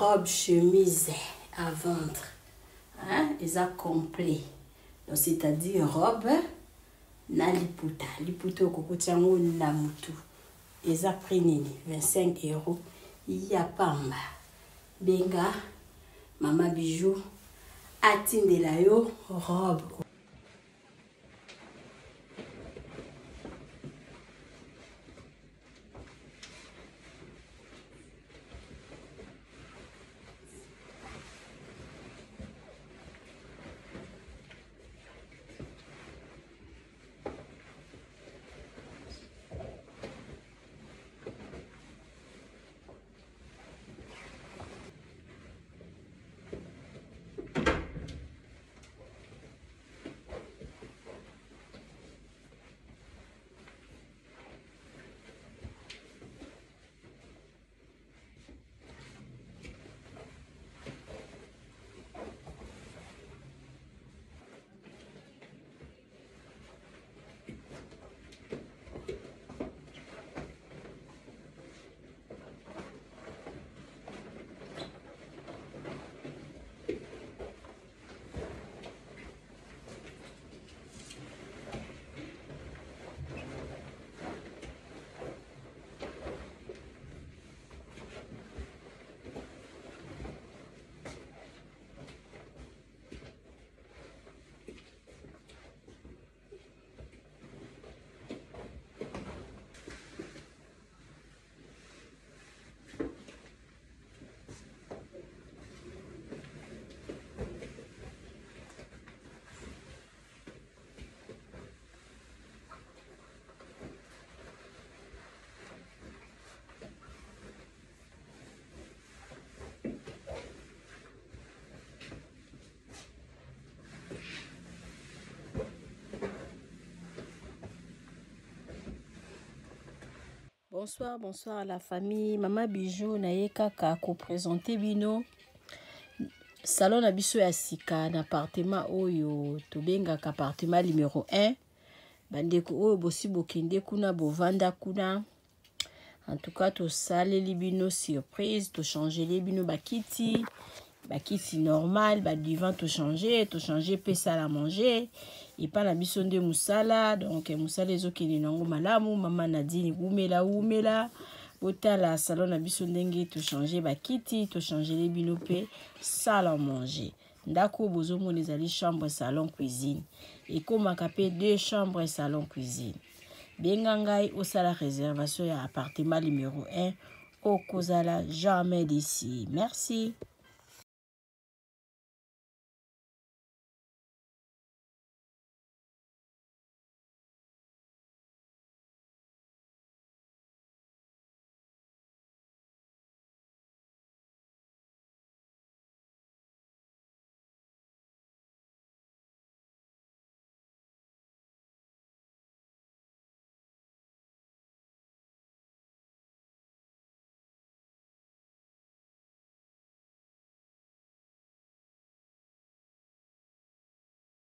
robe chemise à vendre. Hein? Ils ont complet. Donc, c'est-à-dire robe na liputa. Liputa au kokutiango na mutu. Ils ont pris 25 €. Il y a pas mal. Benga, maman bijou, atinde la yo robe. Bonsoir, bonsoir à la famille. Maman Bijou na kaka ko présenter bino salon na biso ya sika na appartement oyo tobenga appartement numéro 1. Bandeko oyo bosi bokende kuna bovanda kuna. En tout cas to saleli bino surprise, to changer les bino bakiti normal, ba divan to changer pe sala manger. Et pas la mission de musala, donc musala ezokende nango malamu. Mama Nadine umela otala salon na biso ndenge to changer bakiti, to changer les bino pe sala manger. Ndako bozomona ezali chambre salon cuisine. Et comme pe 2 chambres salon cuisine. Benga ngai osala réservation ya appartement numéro 1 au Kozala jamais d'ici. Merci.